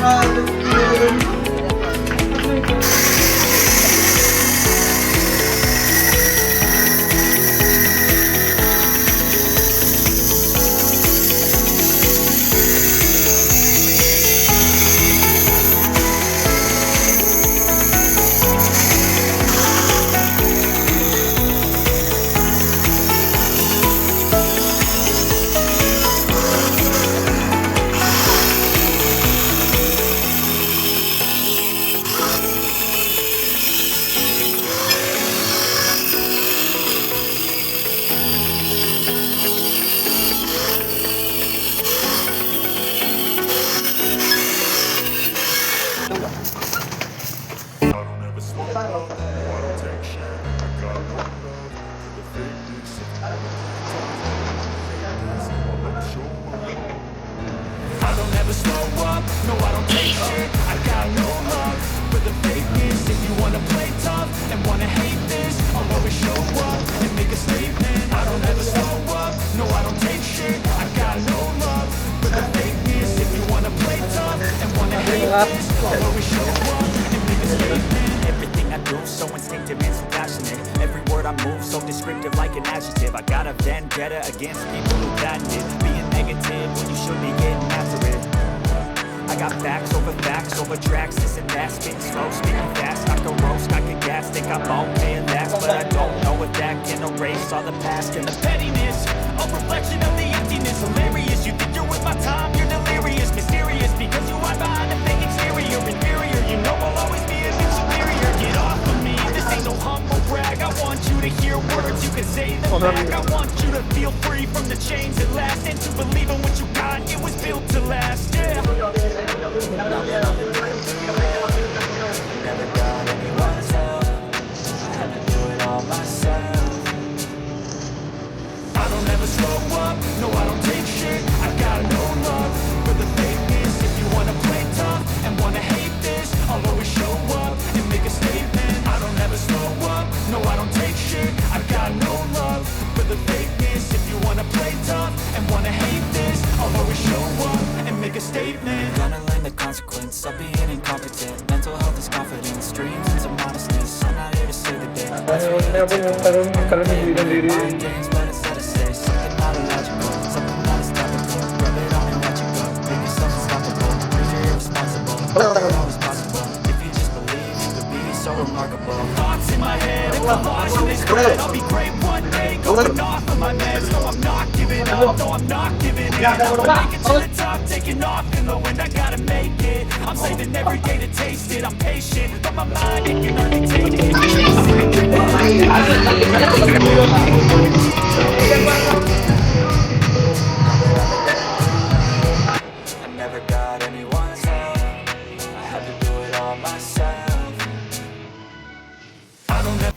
I don't ever slow up, no I don't take shit. I got no love for the fakeness. If you wanna play tough and wanna hate this, I'll always show up and make a statement. I don't ever slow up, no I don't take shit. I got no love for the fakeness. If you wanna play tough and wanna hate this, I'll always show up and make a statement. Everything I do so instinctive and so passionate. Every word I move so descriptive like an adjective. I got a vendetta against people who patent it. Being negative when you should be getting after it. I got facts over tracks, this and that. Spitting slow, speaking fast. I can roast, I can gas. Think I'm okay and last, but I don't know if that can erase all the past and the pettiness. A reflection of the emptiness. Hilarious, you think you're with my time, you're delirious. Mysterious, because you hide behind a fake exterior. Inferior, you know I'll always be a bit superior. Get off of me, this ain't no humble brag. I want you to hear words, you can say them back. I want you to feel free from the chains at last, and to believe in what you got, it was built to last, yeah. Never got anyone's help, I had to do it all myself. I don't ever slow up, no I don't take shit. I got no love for the fakeness. If you wanna play tough and wanna hate this, I'll always show up and make a statement. I don't ever slow up, no I don't take shit. I got no love for the fakeness. If you wanna play tough and wanna hate this, I'll always show up and make a statement. Gonna learn the consequence of being incompetent. Mental health is confidence, dreams into modestness. I'm not here to save the day. Mind games, but instead I say something not illogical, something not as topical. Rub it on and watch it go. Make yourself unstoppable. Prove you're irresponsible. Always possible. If you just believe, you could be so remarkable. Thoughts in my head, a collage in this thread. I'll be great one day, going off of my meds. No, I'm not giving up, no, I'm not giving in. I'll make it to the top, taking off in the wind. I gotta make it. I'm saving every day to taste it. I'm patient, but my mind, it can only take it. I never got anyone's help, I had to do it all myself. I don't ever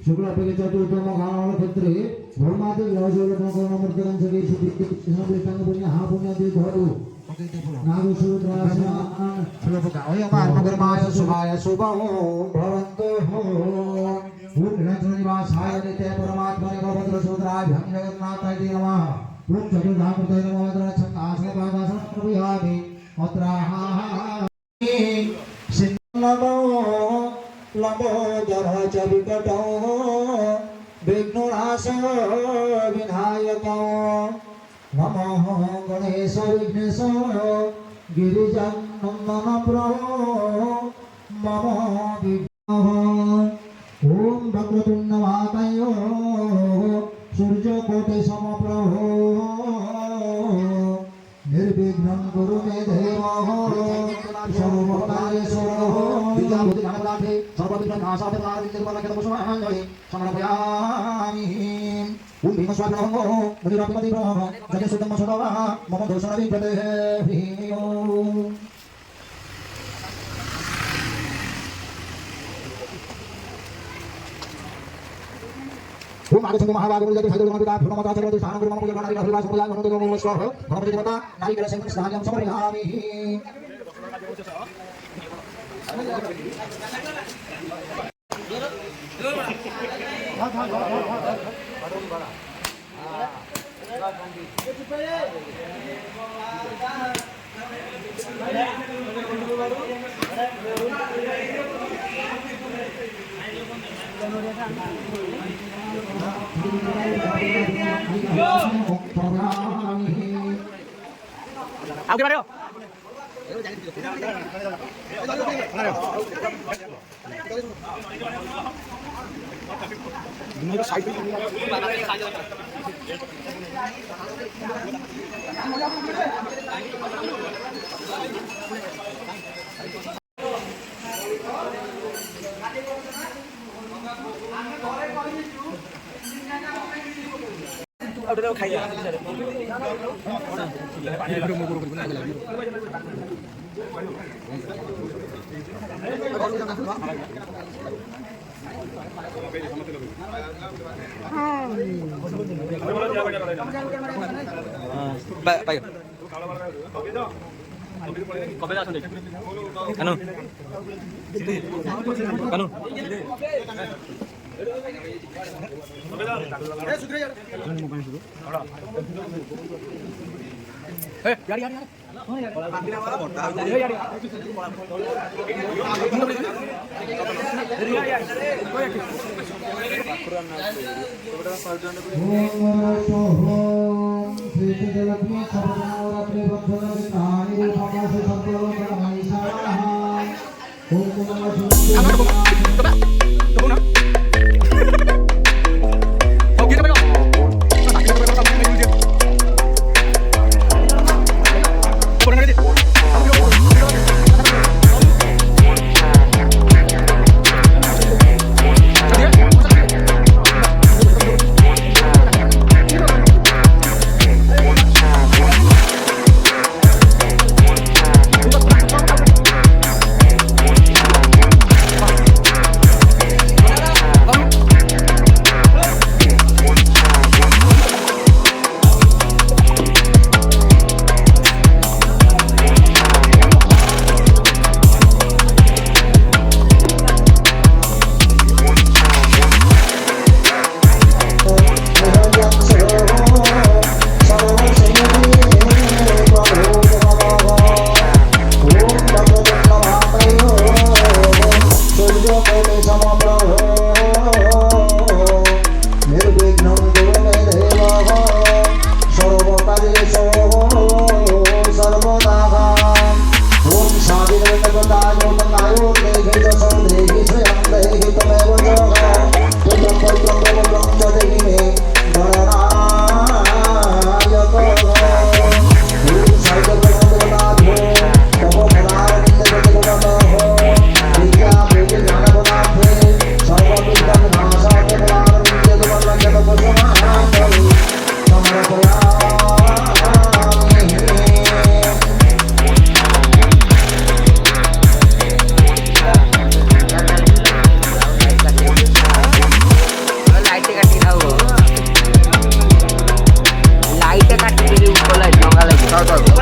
शुक्लापैकी चतुर्थम गानाला क्षेत्रे धर्मातील राजूला प्रकरण सगळे शुद्धिष्टांग हा पुण्यातील धरू नागसूत्रासन श्लोकाय मार्गमाय शुभाय शुभो भवन्तु ओम निवासाय नित्य परमात्मने भवद्रसूत्राय जगन्नाथाय नमः ओम चतुर्धामूर्तये नमः छन्दासनपादासन प्रभयामि अत्राहामि सिन्नमो लंबोदर च विकटो विघ्ननाश विनायको नमः गणेश विघ्नेश गिरिजनंदन प्रभो मम विघ्नः ओम भगवतुण्ड महाकायो सूर्यकोटि समप्रभो निर्विघ्नं कुरु मे देव सर्वकार्येषु विद्याभूति नामदाते सर्वविघ्ननाशाय निर्मलकेतुसमाञ्जलि समर्पयामि ओम भीमस्वामिनमो मुनिरपति ब्रह्म जगत्सुतं सुदवा मम दोषणविद्यते ओम ओम आगच्छन्तु महाभागवतो जगति हैदुर्गमपिता भूमता सर्वति स्थानं गुरुमम पूजनं नारी हरिवास पूजा गणपति नमो स्वाहा गणपति देवता नारिकेल संकट स्नानं समर्पयामि Oke, Mario. Udah kayak Pak. Kopi dah suntik. Kanu. Kanu. Yari. Light